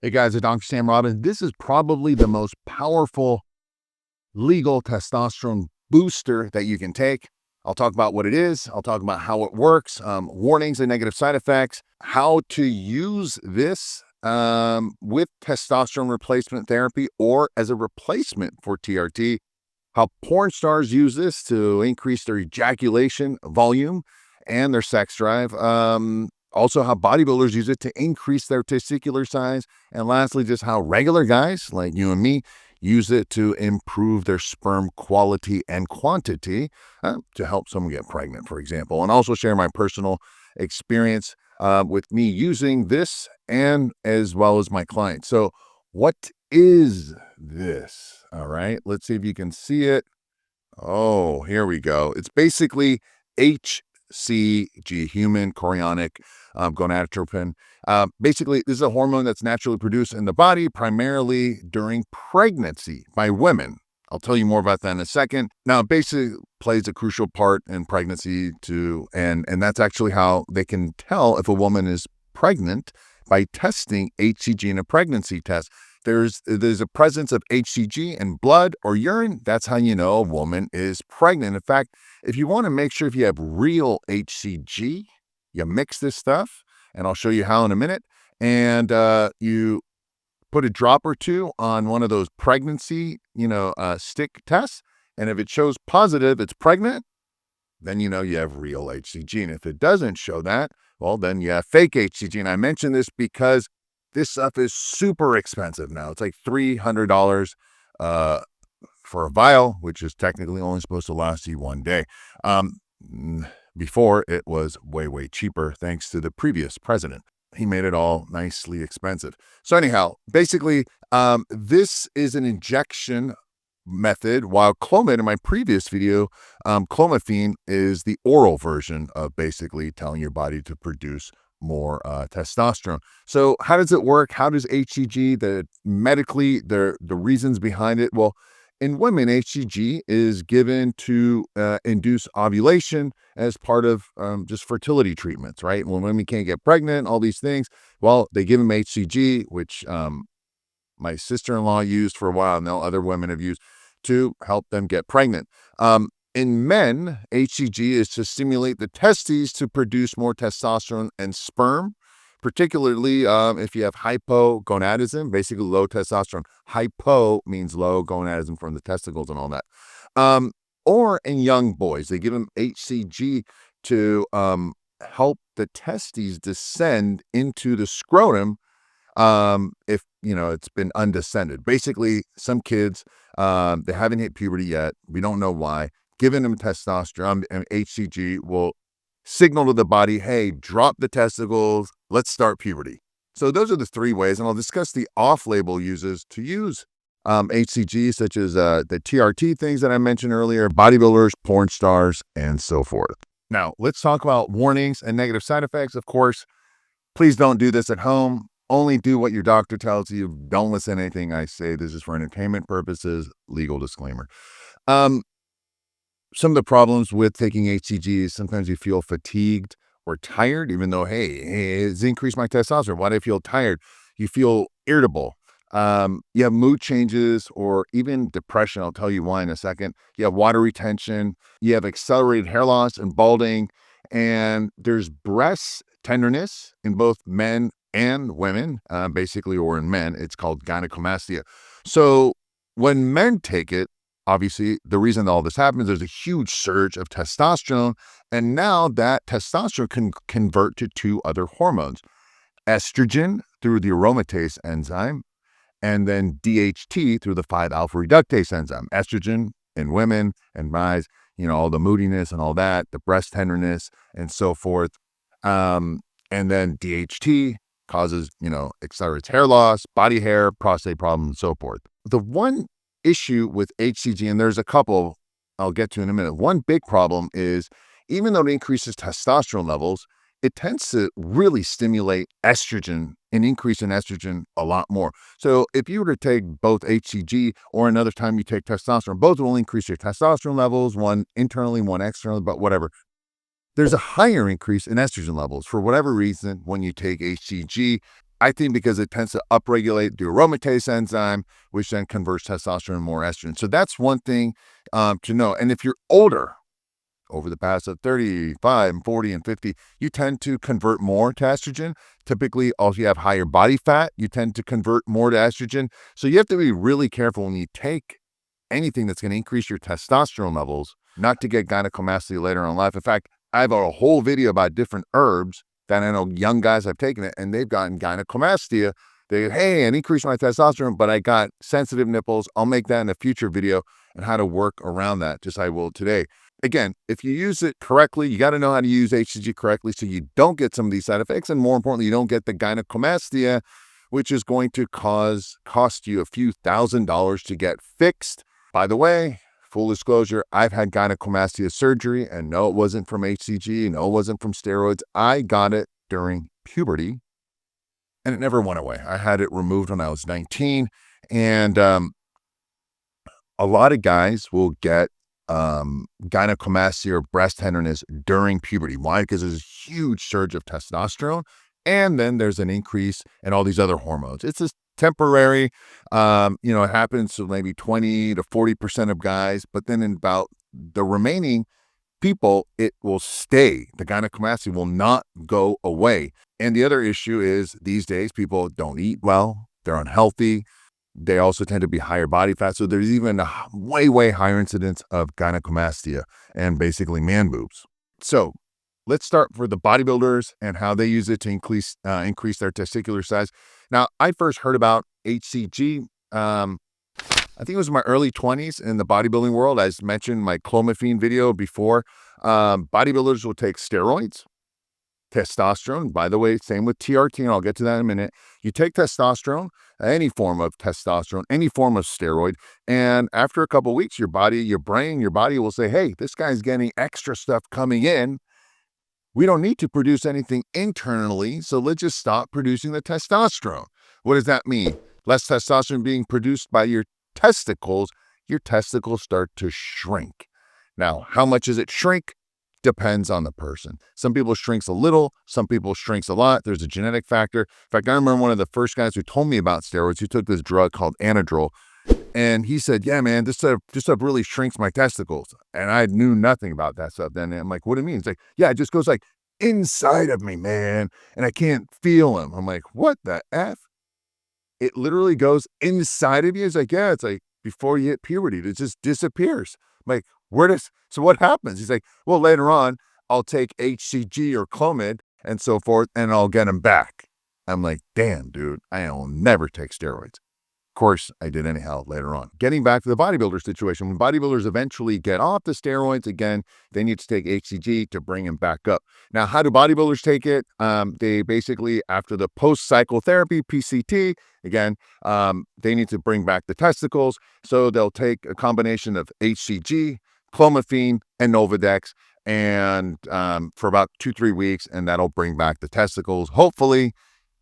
Hey guys, it's Dr. Sam Robbins. This is probably the most powerful legal testosterone booster that you can take. I'll talk about what it is. I'll talk about how it works, warnings and negative side effects, how to use this with testosterone replacement therapy or as a replacement for TRT, how porn stars use this to increase their ejaculation volume and their sex drive. Also, how bodybuilders use it to increase their testicular size. And lastly, just how regular guys like you and me use it to improve their sperm quality and quantity to help someone get pregnant, for example. And also share my personal experience with me using this and as well as my clients. So, what is this? All right, let's see if you can see it. Oh, here we go. It's basically HCG, human chorionic gonadotropin. Basically, this is a hormone that's naturally produced in the body, primarily during pregnancy by women. I'll tell you more about that in a second. Now, it basically plays a crucial part in pregnancy too, and that's actually how they can tell if a woman is pregnant by testing HCG in a pregnancy test. There's a presence of HCG in blood or urine. That's how you know a woman is pregnant. In fact, if you want to make sure if you have real HCG, you mix this stuff, and I'll show you how in a minute, and you put a drop or two on one of those pregnancy, stick tests, and if it shows positive, it's pregnant, then you know you have real HCG. And if it doesn't show that, well, then you have fake HCG. And I mention this because this stuff is super expensive now. It's like $300 for a vial, which is technically only supposed to last you one day. Before, it was way, way cheaper thanks to the previous president. He made it all nicely expensive. So anyhow, basically, this is an injection method, while Clomid in my previous video, clomiphene is the oral version of basically telling your body to produce more testosterone. So how does it work? How does HCG, the reasons behind it? Well, in women, HCG is given to induce ovulation as part of just fertility treatments, right? When women can't get pregnant, all these things, well, they give them HCG, which my sister-in-law used for a while, and now other women have used to help them get pregnant. In men, HCG is to stimulate the testes to produce more testosterone and sperm, particularly if you have hypogonadism, basically low testosterone. Hypo means low, gonadism from the testicles and all that. Or in young boys, they give them HCG to help the testes descend into the scrotum if it's been undescended. Basically, some kids they haven't hit puberty yet. We don't know why. Giving them testosterone and HCG will signal to the body, hey, drop the testicles, let's start puberty. So those are the three ways, and I'll discuss the off-label uses to use HCG, such as the TRT things that I mentioned earlier, bodybuilders, porn stars, and so forth. Now, let's talk about warnings and negative side effects. Of course, please don't do this at home. Only do what your doctor tells you. Don't listen to anything I say. This is for entertainment purposes. Legal disclaimer. Some of the problems with taking HCG is sometimes you feel fatigued or tired, even though, hey, it's increased my testosterone. Why do I feel tired? You feel irritable. You have mood changes or even depression. I'll tell you why in a second. You have water retention. You have accelerated hair loss and balding. And there's breast tenderness in both men and women, basically, or in men. It's called gynecomastia. So when men take it, obviously, the reason all this happens, there's a huge surge of testosterone, and now that testosterone can convert to two other hormones, estrogen through the aromatase enzyme, and then DHT through the 5-alpha reductase enzyme. Estrogen in women and guys, all the moodiness and all that, the breast tenderness and so forth. And then DHT causes, accelerates hair loss, body hair, prostate problems, and so forth. The one issue with HCG, and there's a couple I'll get to in a minute. One big problem is even though it increases testosterone levels, it tends to really stimulate estrogen, an increase in estrogen a lot more. So if you were to take both HCG or another time you take testosterone, both will increase your testosterone levels, one internally, one externally, but whatever. There's a higher increase in estrogen levels for whatever reason when you take HCG. I think because it tends to upregulate the aromatase enzyme, which then converts testosterone into more estrogen. So that's one thing to know. And if you're older, over the past of 35, 40, and 50, you tend to convert more to estrogen. Typically, also you have higher body fat, you tend to convert more to estrogen. So you have to be really careful when you take anything that's going to increase your testosterone levels, not to get gynecomastia later on in life. In fact, I have a whole video about different herbs that I know young guys have taken it and they've gotten gynecomastia. They go, hey, and increased my testosterone, but I got sensitive nipples. I'll make that in a future video and how to work around that, just I will today. Again, if you use it correctly, you got to know how to use HCG correctly so you don't get some of these side effects. And more importantly, you don't get the gynecomastia, which is going to cost you a few $1,000s to get fixed. By the way, full disclosure, I've had gynecomastia surgery, and no, it wasn't from HCG. No, it wasn't from steroids. I got it during puberty, and it never went away. I had it removed when I was 19, and a lot of guys will get gynecomastia or breast tenderness during puberty. Why? Because there's a huge surge of testosterone, and then there's an increase in all these other hormones. It's just temporary. It happens to maybe 20 to 40% of guys, but then in about the remaining people, it will stay. The gynecomastia will not go away. And the other issue is these days, people don't eat well. They're unhealthy. They also tend to be higher body fat. So there's even a way, way higher incidence of gynecomastia and basically man boobs. So let's start for the bodybuilders and how they use it to increase their testicular size. Now, I first heard about HCG, I think it was in my early 20s in the bodybuilding world. As mentioned, my clomiphene video before, bodybuilders will take steroids, testosterone. By the way, same with TRT, and I'll get to that in a minute. You take testosterone, any form of testosterone, any form of steroid, and after a couple of weeks, your body, your brain, your body will say, hey, this guy's getting extra stuff coming in. We don't need to produce anything internally, so let's just stop producing the testosterone. What does that mean? Less testosterone being produced by your testicles start to shrink. Now, how much does it shrink? Depends on the person. Some people shrinks a little, some people shrinks a lot. There's a genetic factor. In fact, I remember one of the first guys who told me about steroids, who took this drug called Anadrol, and he said, yeah, man, this stuff really shrinks my testicles. And I knew nothing about that stuff then. And I'm like, what do you mean? It's like, yeah, it just goes like inside of me, man, and I can't feel them. I'm like, what the F? It literally goes inside of you. It's like, yeah, it's like before you hit puberty, it just disappears. I'm like, so what happens? He's like, well, later on, I'll take HCG or Clomid and so forth, and I'll get them back. I'm like, damn, dude, I will never take steroids. Of course, I did anyhow later on. Getting back to the bodybuilder situation, when bodybuilders eventually get off the steroids, again, they need to take HCG to bring them back up. Now, how do bodybuilders take it? They basically, after the post-cycle therapy, PCT, again, they need to bring back the testicles. So they'll take a combination of HCG, clomiphene, and Novadex, and for about 2-3 weeks, and that'll bring back the testicles. Hopefully,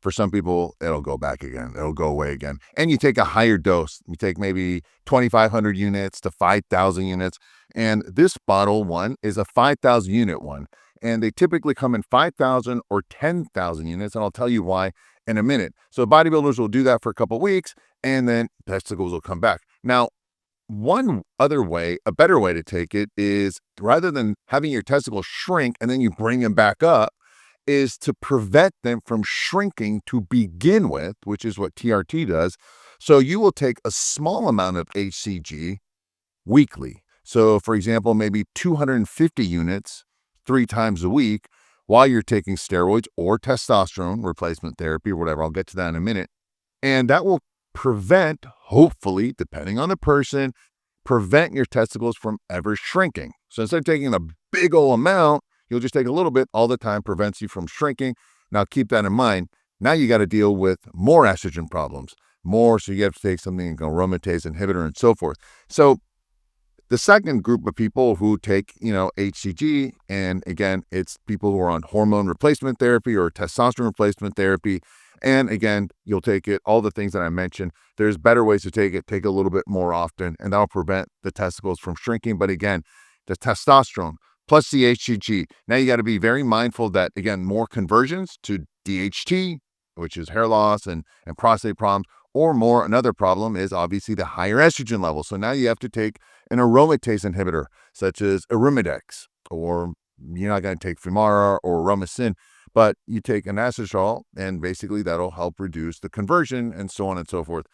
for some people, it'll go back again. It'll go away again. And you take a higher dose. You take maybe 2,500 units to 5,000 units. And this bottle one is a 5,000 unit one. And they typically come in 5,000 or 10,000 units. And I'll tell you why in a minute. So bodybuilders will do that for a couple of weeks, and then testicles will come back. Now, one other way, a better way to take it is, rather than having your testicles shrink and then you bring them back up, is to prevent them from shrinking to begin with, which is what TRT does. So you will take a small amount of HCG weekly. So for example, maybe 250 units 3 times a week while you're taking steroids or testosterone replacement therapy or whatever. I'll get to that in a minute. And that will prevent, hopefully, depending on the person, prevent your testicles from ever shrinking. So instead of taking a big old amount, you'll just take a little bit all the time, prevents you from shrinking. Now, keep that in mind. Now you got to deal with more estrogen problems, so you have to take something like aromatase inhibitor and so forth. So the second group of people who take, HCG, and again, it's people who are on hormone replacement therapy or testosterone replacement therapy. And again, you'll take it, all the things that I mentioned. There's better ways to take it. Take a little bit more often, and that'll prevent the testicles from shrinking. But again, the testosterone plus the HCG. Now you got to be very mindful that, again, more conversions to DHT, which is hair loss and prostate problems, or more. Another problem is obviously the higher estrogen level. So now you have to take an aromatase inhibitor, such as Arimidex, or you're not going to take Femara or Romacin, but you take an anastrozole, and basically that'll help reduce the conversion and so on and so forth.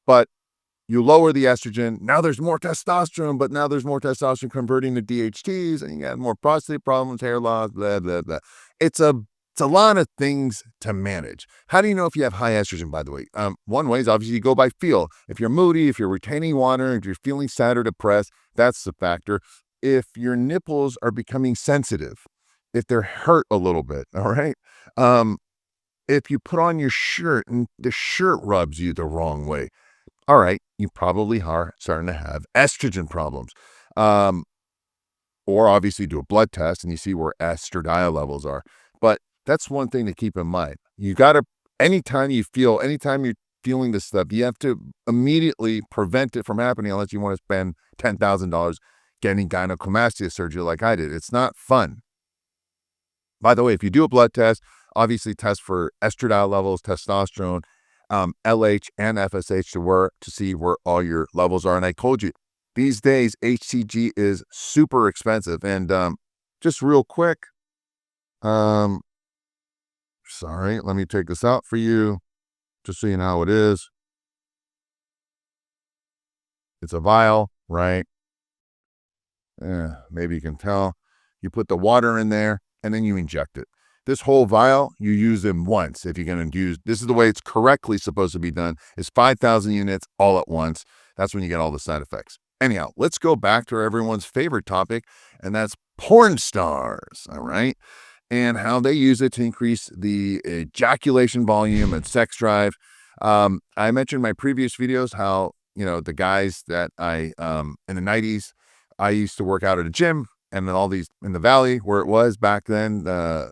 But you lower the estrogen, now there's more testosterone, but now there's more testosterone converting to DHTs, and you got more prostate problems, hair loss, blah, blah, blah. It's a lot of things to manage. How do you know if you have high estrogen, by the way? One way is obviously you go by feel. If you're moody, if you're retaining water, if you're feeling sad or depressed, that's the factor. If your nipples are becoming sensitive, if they're hurt a little bit, all right? If you put on your shirt and the shirt rubs you the wrong way, all right, you probably are starting to have estrogen problems. Or obviously do a blood test and you see where estradiol levels are. But that's one thing to keep in mind. You got to, anytime you're feeling this stuff, you have to immediately prevent it from happening unless you want to spend $10,000 getting gynecomastia surgery like I did. It's not fun. By the way, if you do a blood test, obviously test for estradiol levels, testosterone, LH and FSH to see where all your levels are. And I told you, these days, HCG is super expensive. And just real quick, sorry, let me take this out for you, just so you know how it is. It's a vial, right? Maybe you can tell. You put the water in there, and then you inject it. This whole vial, you use them once. If you're going to use, this is the way it's correctly supposed to be done, is 5,000 units all at once. That's when you get all the side effects. Anyhow, let's go back to everyone's favorite topic, and that's porn stars, all right? And how they use it to increase the ejaculation volume and sex drive. I mentioned in my previous videos how, the guys that I, in the 90s, I used to work out at a gym, and then all these in the valley where it was back then, the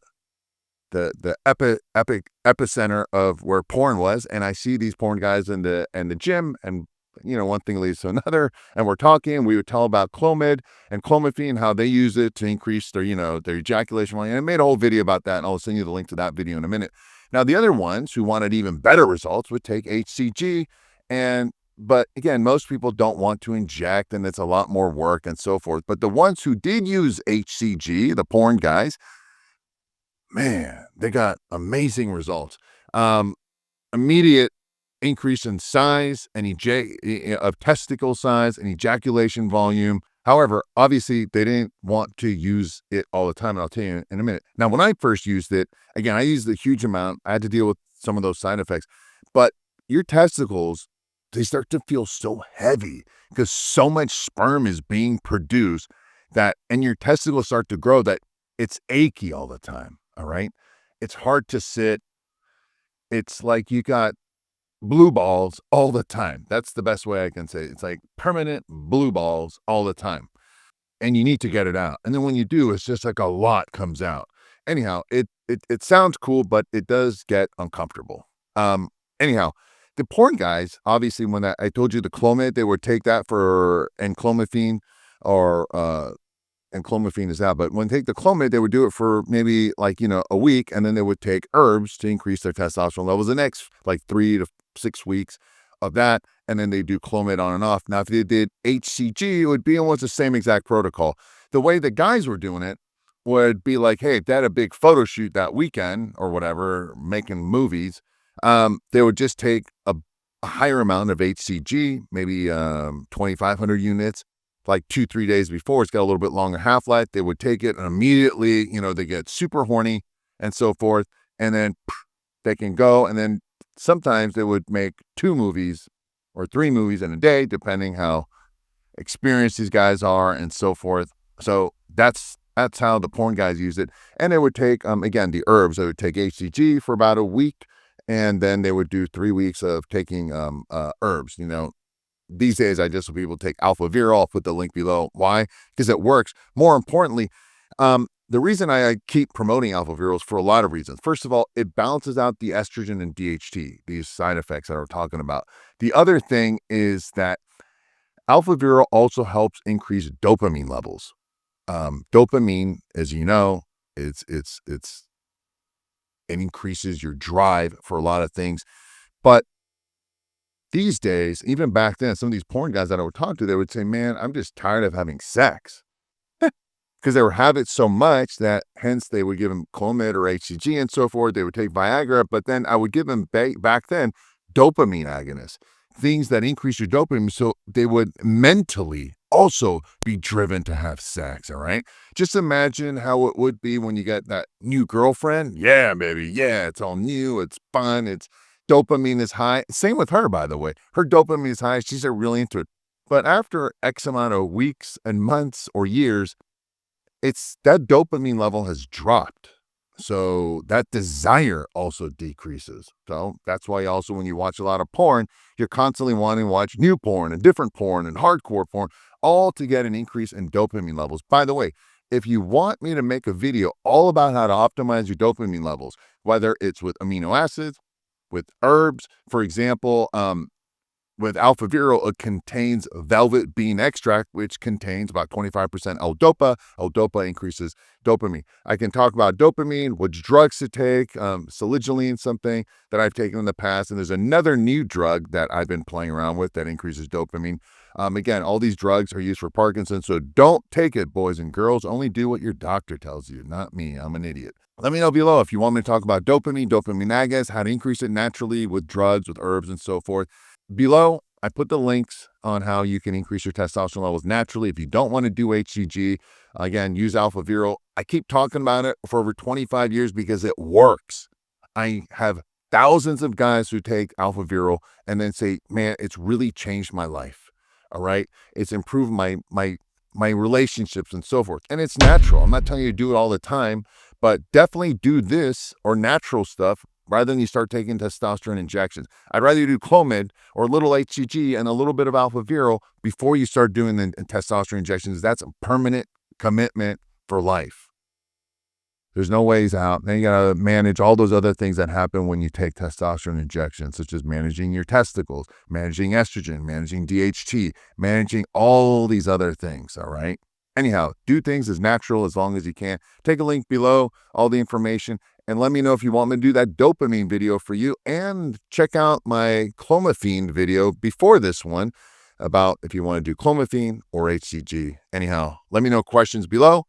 epicenter of where porn was. And I see these porn guys in the gym, and one thing leads to another, and we're talking. We would tell about Clomid and clomiphene, how they use it to increase their their ejaculation volume. And I made a whole video about that, and I'll send you the link to that video in a minute. Now, the other ones who wanted even better results would take HCG, but again, most people don't want to inject, and it's a lot more work and so forth. But the ones who did use HCG, the porn guys, man, they got amazing results. Immediate increase in size and of testicle size and ejaculation volume. However, obviously, they didn't want to use it all the time, and I'll tell you in a minute. Now, when I first used it, again, I used a huge amount. I had to deal with some of those side effects. But your testicles, they start to feel so heavy because so much sperm is being produced and your testicles start to grow that it's achy all the time, all right? It's hard to sit. It's like you got blue balls all the time. That's the best way I can say it. It's like permanent blue balls all the time. And you need to get it out. And then when you do, it's just like a lot comes out. Anyhow, it sounds cool, but it does get uncomfortable. Anyhow, the porn guys, obviously, when I told you the Clomid, they would take that for enclomiphene, or and clomiphene is out. But when they take the Clomid, they would do it for maybe a week, and then they would take herbs to increase their testosterone levels the next 3 to 6 weeks of that, and then they do Clomid on and off. Now, if they did HCG, it would be almost the same exact protocol. The way the guys were doing it would be like, hey, if they had a big photo shoot that weekend or whatever, making movies, they would just take a higher amount of HCG, maybe 2,500 units, 2-3 days before. It's got a little bit longer half-life. They would take it and immediately, they get super horny and so forth, and then they can go. And then sometimes they would make 2 movies or 3 movies in a day, depending how experienced these guys are and so forth. So that's how the porn guys use it. And they would take, again, the herbs. They would take HCG for about a week, and then they would do 3 weeks of taking herbs. These days, I just want people to take alpha virol. I'll put the link below. Why? Because it works. More importantly, the reason I keep promoting alpha virol is for a lot of reasons. First of all, it balances out the estrogen and DHT, these side effects that we're talking about. The other thing is that alpha virol also helps increase dopamine levels. Dopamine, as you know, it's It increases your drive for a lot of things. But these days, even back then, some of these porn guys that I would talk to, they would say, man, I'm just tired of having sex. Because they were have it so much that hence they would give them Clomid or HCG and so forth. They would take Viagra, but then I would give them back then dopamine agonists, things that increase your dopamine, so they would mentally also be driven to have sex. All right, just imagine how it would be when you get that new girlfriend. Yeah, baby, yeah, it's all new, it's fun, it's dopamine is high. Same with her, by the way. Her dopamine is high. She's really into it. But after X amount of weeks and months or years, it's that dopamine level has dropped. So that desire also decreases. So that's why also when you watch a lot of porn, you're constantly wanting to watch new porn and different porn and hardcore porn, all to get an increase in dopamine levels. By the way, if you want me to make a video all about how to optimize your dopamine levels, whether it's with amino acids, with herbs, for example, with alpha viral, it contains velvet bean extract, which contains about 25% L-DOPA. L-DOPA increases dopamine. I can talk about dopamine, which drugs to take, salicyline, something that I've taken in the past. And there's another new drug that I've been playing around with that increases dopamine. Again, all these drugs are used for Parkinson's, so don't take it, boys and girls. Only do what your doctor tells you, not me. I'm an idiot. Let me know below if you want me to talk about dopamine, dopamine agonists, how to increase it naturally with drugs, with herbs, and so forth. Below, I put the links on how you can increase your testosterone levels naturally. If you don't want to do HCG, again, use alpha viral. I keep talking about it for over 25 years because it works. I have thousands of guys who take alpha viral and then say, man, it's really changed my life. All right. It's improved my relationships and so forth. And it's natural. I'm not telling you to do it all the time, but definitely do this or natural stuff rather than you start taking testosterone injections. I'd rather you do Clomid or a little HCG and a little bit of alpha viral before you start doing the testosterone injections. That's a permanent commitment for life. There's no ways out. Then you got to manage all those other things that happen when you take testosterone injections, such as managing your testicles, managing estrogen, managing DHT, managing all these other things. All right. Anyhow, do things as natural as long as you can. Take a link below, all the information, and let me know if you want me to do that dopamine video for you. And check out my clomiphene video before this one about if you want to do clomiphene or HCG. Anyhow, let me know questions below.